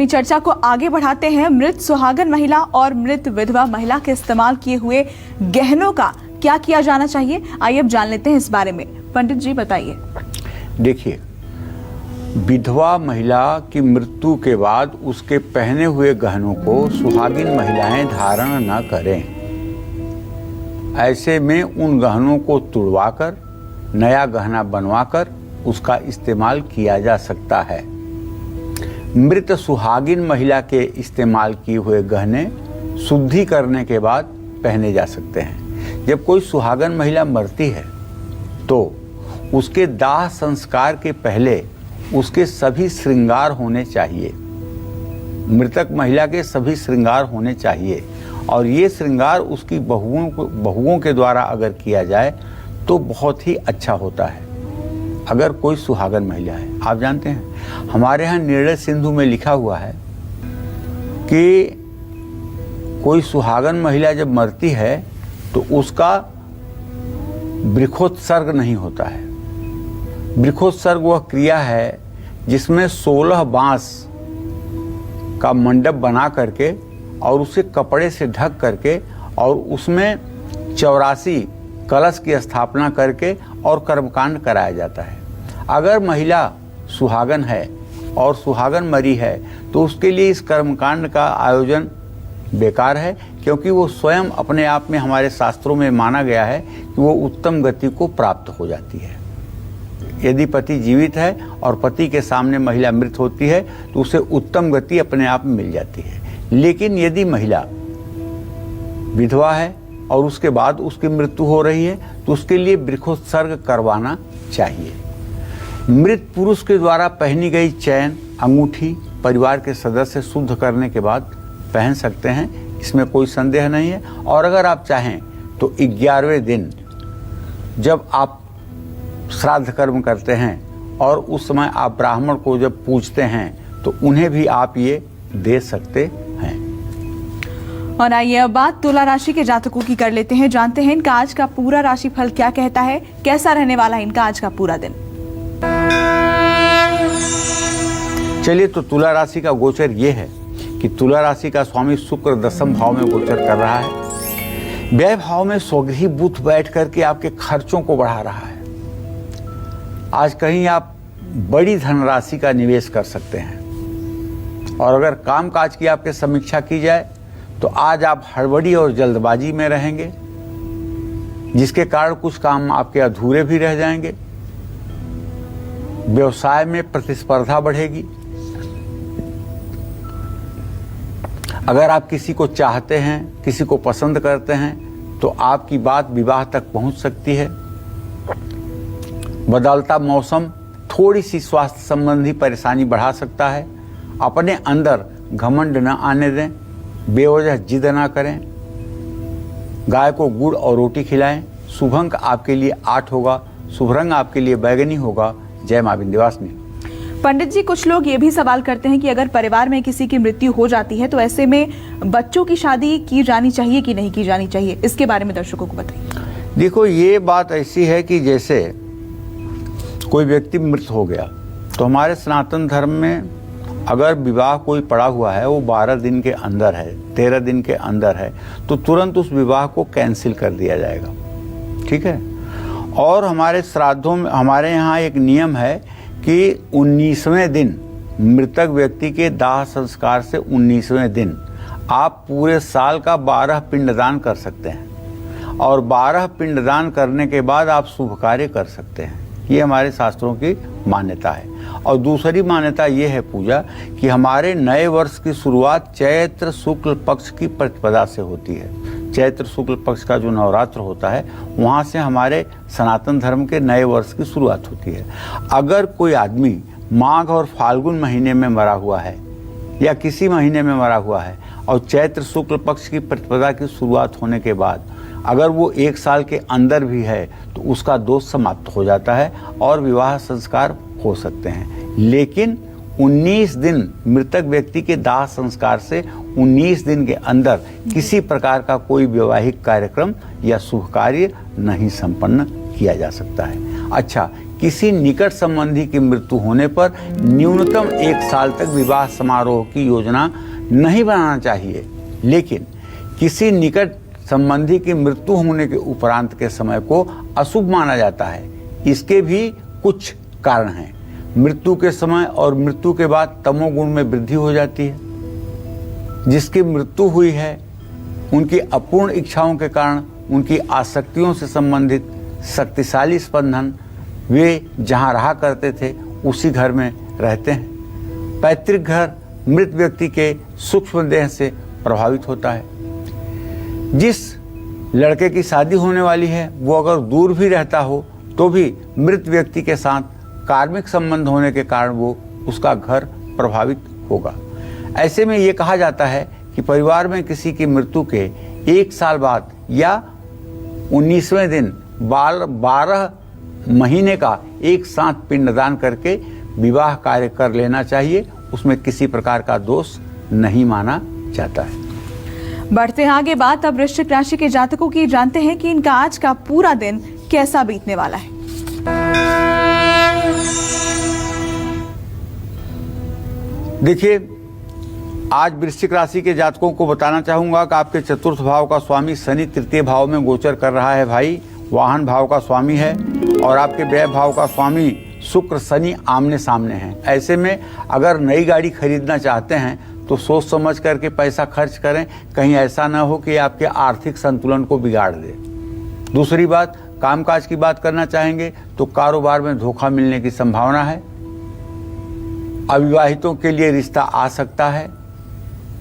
अपनी चर्चा को आगे बढ़ाते हैं। मृत सुहागन महिला और मृत विधवा महिला के इस्तेमाल किए हुए गहनों का क्या किया जाना चाहिए, आइए अब जान लेते हैं इस बारे में। पंडित जी बताइए। देखिए, विधवा महिला की मृत्यु के बाद उसके पहने हुए गहनों को सुहागिन महिलाएं धारण न करें। ऐसे में उन गहनों को तुड़वाकर नया गहना बनवाकर उसका इस्तेमाल किया जा सकता है। मृत सुहागिन महिला के इस्तेमाल किए हुए गहने शुद्धि करने के बाद पहने जा सकते हैं। जब कोई सुहागन महिला मरती है तो उसके दाह संस्कार के पहले उसके सभी श्रृंगार होने चाहिए। मृतक महिला के सभी श्रृंगार होने चाहिए और ये श्रृंगार उसकी बहुओं के द्वारा अगर किया जाए तो बहुत ही अच्छा होता है। अगर कोई सुहागन महिला है, आप जानते हैं हमारे यहाँ निर्णय सिंधु में लिखा हुआ है कि कोई सुहागन महिला जब मरती है तो उसका वृक्षोत्सर्ग नहीं होता है। वृक्षोत्सर्ग वह क्रिया है जिसमें 16 बांस का मंडप बना करके और उसे कपड़े से ढक करके और उसमें 84 कलश की स्थापना करके और कर्मकांड कराया जाता है। अगर महिला सुहागन है और सुहागन मरी है तो उसके लिए इस कर्मकांड का आयोजन बेकार है, क्योंकि वो स्वयं अपने आप में हमारे शास्त्रों में माना गया है कि वो उत्तम गति को प्राप्त हो जाती है। यदि पति जीवित है और पति के सामने महिला मृत होती है तो उसे उत्तम गति अपने आप में मिल जाती है। लेकिन यदि महिला विधवा है और उसके बाद उसकी मृत्यु हो रही है तो उसके लिए वृक्षोत्सर्ग करवाना चाहिए। मृत पुरुष के द्वारा पहनी गई चैन, अंगूठी परिवार के सदस्य शुद्ध करने के बाद पहन सकते हैं, इसमें कोई संदेह नहीं है। और अगर आप चाहें तो 11वें दिन जब आप श्राद्ध कर्म करते हैं और उस समय आप ब्राह्मण को जब पूजते हैं तो उन्हें भी आप ये दे सकते हैं। और आइए अब बात तुला राशि के जातकों की कर लेते हैं। जानते हैं इनका आज का पूरा राशिफल क्या कहता है, कैसा रहने वाला है इनका आज का पूरा दिन। चलिए, तो तुला राशि का गोचर ये है कि तुला राशि का स्वामी शुक्र 10वें भाव में गोचर कर रहा है। व्यय भाव में स्वगृही बुध बैठ करके आपके खर्चों को बढ़ा रहा है। आज कहीं आप बड़ी धनराशि का निवेश कर सकते हैं। और अगर कामकाज की आपके समीक्षा की जाए तो आज आप हड़बड़ी और जल्दबाजी में रहेंगे, जिसके कारण कुछ काम आपके अधूरे भी रह जाएंगे। व्यवसाय में प्रतिस्पर्धा बढ़ेगी। अगर आप किसी को चाहते हैं, किसी को पसंद करते हैं तो आपकी बात विवाह तक पहुंच सकती है। बदलता मौसम थोड़ी सी स्वास्थ्य संबंधी परेशानी बढ़ा सकता है। अपने अंदर घमंड न आने दें, बेवजह जिद ना करें। गाय को गुड़ और रोटी खिलाएं। शुभ अंक आपके लिए 8 होगा, शुभ रंग आपके लिए बैगनी होगा। जय मां विंध्यवासिनी। पंडित जी, कुछ लोग ये भी सवाल करते हैं कि अगर परिवार में किसी की मृत्यु हो जाती है तो ऐसे में बच्चों की शादी की जानी चाहिए कि नहीं की जानी चाहिए, इसके बारे में दर्शकों को बताइए। देखो, ये बात ऐसी है कि जैसे कोई व्यक्ति मृत हो गया तो हमारे सनातन धर्म में अगर विवाह कोई पड़ा हुआ है, वो 12 दिन के अंदर है, 13 दिन के अंदर है, तो तुरंत उस विवाह को कैंसिल कर दिया जाएगा। ठीक है। और हमारे श्राद्धों में हमारे यहाँ एक नियम है कि 19वें दिन मृतक व्यक्ति के दाह संस्कार से 19वें दिन आप पूरे साल का 12 पिंडदान कर सकते हैं और 12 पिंडदान करने के बाद आप शुभ कार्य कर सकते हैं। ये हमारे शास्त्रों की मान्यता है। और दूसरी मान्यता ये है पूजा कि हमारे नए वर्ष की शुरुआत चैत्र शुक्ल पक्ष की प्रतिपदा से होती है। चैत्र शुक्ल पक्ष का जो नवरात्र होता है वहाँ से हमारे सनातन धर्म के नए वर्ष की शुरुआत होती है। अगर कोई आदमी माघ और फाल्गुन महीने में मरा हुआ है या किसी महीने में मरा हुआ है और चैत्र शुक्ल पक्ष की प्रतिपदा की शुरुआत होने के बाद अगर वो 1 साल के अंदर भी है तो उसका दोष समाप्त हो जाता है और विवाह संस्कार हो सकते हैं। लेकिन 19 दिन मृतक व्यक्ति के दाह संस्कार से 19 दिन के अंदर किसी प्रकार का कोई वैवाहिक कार्यक्रम या शुभ कार्य नहीं संपन्न किया जा सकता है। अच्छा, किसी निकट संबंधी की मृत्यु होने पर न्यूनतम 1 साल तक विवाह समारोह की योजना नहीं बनाना चाहिए। लेकिन किसी निकट संबंधी की मृत्यु होने के उपरांत के समय को अशुभ माना जाता है। इसके भी कुछ कारण हैं। मृत्यु के समय और मृत्यु के बाद तमोगुण में वृद्धि हो जाती है। जिसकी मृत्यु हुई है उनकी अपूर्ण इच्छाओं के कारण उनकी आसक्तियों से संबंधित शक्तिशाली स्पंदन वे जहाँ रहा करते थे उसी घर में रहते हैं। पैतृक घर मृत व्यक्ति के सूक्ष्म देह से प्रभावित होता है। जिस लड़के की शादी होने वाली है वो अगर दूर भी रहता हो तो भी मृत व्यक्ति के साथ कार्मिक संबंध होने के कारण वो उसका घर प्रभावित होगा। ऐसे में ये कहा जाता है कि परिवार में किसी की मृत्यु के 1 साल बाद या 19वें दिन 12 महीने का एक साथ पिंडदान करके विवाह कार्य कर लेना चाहिए। उसमें किसी प्रकार का दोष नहीं माना जाता है। बढ़ते हैं आगे बात अब वृश्चिक राशि के जातकों की जानते हैं कि इनका आज का पूरा दिन कैसा बीतने वाला है। देखिए, आज वृश्चिक राशि के जातकों को बताना चाहूंगा कि आपके चतुर्थ भाव का स्वामी शनि तृतीय भाव में गोचर कर रहा है। भाई वाहन भाव का स्वामी है और आपके व्यय भाव का स्वामी शुक्र शनि आमने सामने हैं। ऐसे में अगर नई गाड़ी खरीदना चाहते हैं तो सोच समझ करके पैसा खर्च करें, कहीं ऐसा ना हो कि आपके आर्थिक संतुलन को बिगाड़ दे। दूसरी बात, कामकाज की बात करना चाहेंगे तो कारोबार में धोखा मिलने की संभावना है। अविवाहितों के लिए रिश्ता आ सकता है।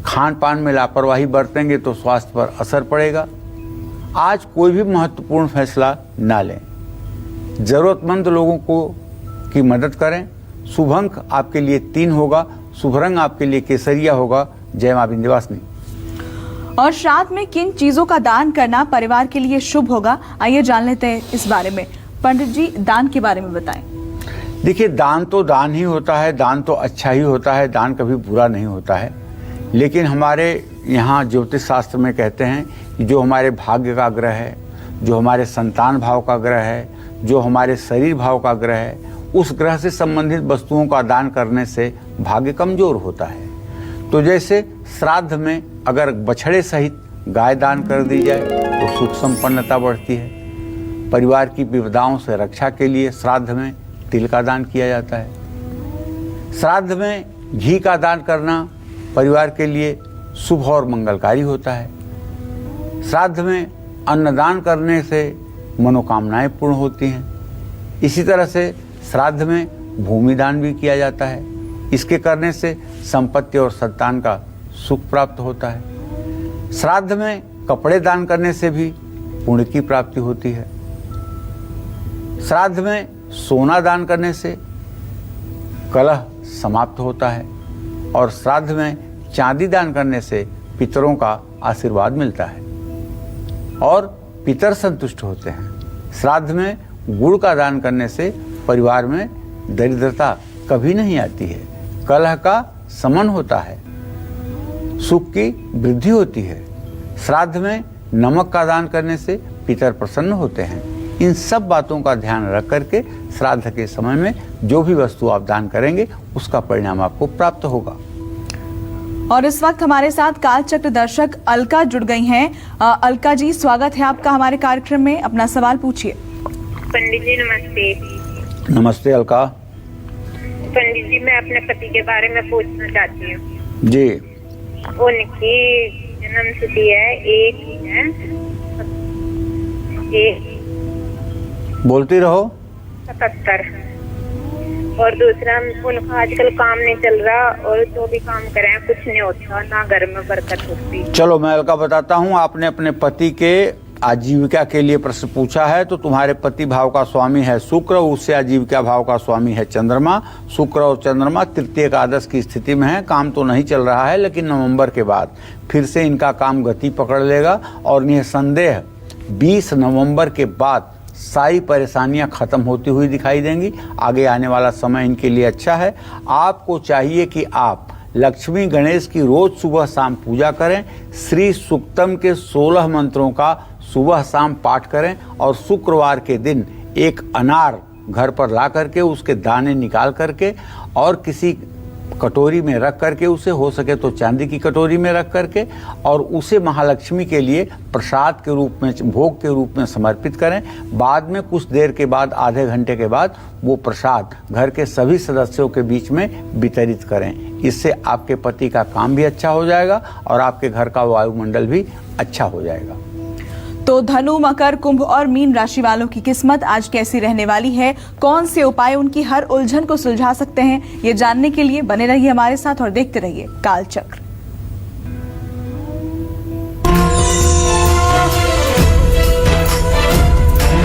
खान पान में लापरवाही बरतेंगे तो स्वास्थ्य पर असर पड़ेगा। आज कोई भी महत्वपूर्ण फैसला ना लें। जरूरतमंद लोगों को की मदद करें। शुभ अंक आपके लिए 3 होगा। शुभ रंग आपके लिए केसरिया होगा। जय मां विंध्यवासिनी। और श्राद्ध में किन चीजों का दान करना परिवार के लिए शुभ होगा, आइए जान लेते हैं इस बारे में। पंडित जी, दान के बारे में बताएं। देखिए, दान तो दान ही होता है। दान तो अच्छा ही होता है। दान कभी बुरा नहीं होता है। लेकिन हमारे यहाँ ज्योतिष शास्त्र में कहते हैं कि जो हमारे भाग्य का ग्रह है, जो हमारे संतान भाव का ग्रह है, जो हमारे शरीर भाव का ग्रह है, उस ग्रह से संबंधित वस्तुओं का दान करने से भाग्य कमजोर होता है। तो जैसे श्राद्ध में अगर बछड़े सहित गाय दान कर दी जाए तो सुख संपन्नता बढ़ती है। परिवार की विपदाओं से रक्षा के लिए श्राद्ध में तिल का दान किया जाता है। श्राद्ध में घी का दान करना परिवार के लिए शुभ और मंगलकारी होता है। श्राद्ध में अन्नदान करने से मनोकामनाएं पूर्ण होती हैं। इसी तरह से श्राद्ध में भूमि दान भी किया जाता है। इसके करने से संपत्ति और संतान का सुख प्राप्त होता है। श्राद्ध में कपड़े दान करने से भी पुण्य की प्राप्ति होती है। श्राद्ध में सोना दान करने से कलह समाप्त होता है और श्राद्ध में चांदी दान करने से पितरों का आशीर्वाद मिलता है और पितर संतुष्ट होते हैं। श्राद्ध में गुड़ का दान करने से परिवार में दरिद्रता कभी नहीं आती है। कलह का शमन होता है, सुख की वृद्धि होती है। श्राद्ध में नमक का दान करने से पितर प्रसन्न होते हैं। इन सब बातों का ध्यान रख करके श्राद्ध के समय में जो भी वस्तु आप दान करेंगे उसका परिणाम आपको प्राप्त होगा। और इस वक्त हमारे साथ कालचक्र दर्शक अलका जुड़ गई हैं। अलका जी, स्वागत है आपका हमारे कार्यक्रम में। अपना सवाल पूछिए। पंडित जी नमस्ते। नमस्ते अलका। पंडित जी, मैं अपने पति के बारे में पूछना चाहती हूँ जी। उनकी जन्म तिथि है 1 बोलती रहो। 77 और दूसरा उनका आजकल काम नहीं चल रहा और जो भी काम करें कुछ नहीं होता, ना घर में बरकत होती। चलो मैं अलका बताता हूँ। आपने अपने पति के आजीविका के लिए प्रश्न पूछा है। तो तुम्हारे पति भाव का स्वामी है शुक्र, उससे आजीविका भाव का स्वामी है चंद्रमा। शुक्र और चंद्रमा तृतीय एकादश की स्थिति में है। काम तो नहीं चल रहा है लेकिन नवंबर के बाद फिर से इनका काम गति पकड़ लेगा और निसंदेह 20 नवंबर के बाद सारी परेशानियां खत्म होती हुई दिखाई देंगी। आगे आने वाला समय इनके लिए अच्छा है। आपको चाहिए कि आप लक्ष्मी गणेश की रोज सुबह शाम पूजा करें। श्री सूक्तम के 16 मंत्रों का सुबह शाम पाठ करें और शुक्रवार के दिन एक अनार घर पर ला करके उसके दाने निकाल करके और किसी कटोरी में रख करके, उसे हो सके तो चांदी की कटोरी में रख करके, और उसे महालक्ष्मी के लिए प्रसाद के रूप में, भोग के रूप में समर्पित करें। बाद में कुछ देर के बाद, आधे घंटे के बाद, वो प्रसाद घर के सभी सदस्यों के बीच में वितरित करें। इससे आपके पति का काम भी अच्छा हो जाएगा और आपके घर का वायुमंडल भी अच्छा हो जाएगा। तो धनु, मकर, कुंभ और मीन राशि वालों की किस्मत आज कैसी रहने वाली है, कौन से उपाय उनकी हर उलझन को सुलझा सकते हैं, ये जानने के लिए बने रहिए हमारे साथ और देखते रहिए कालचक्र।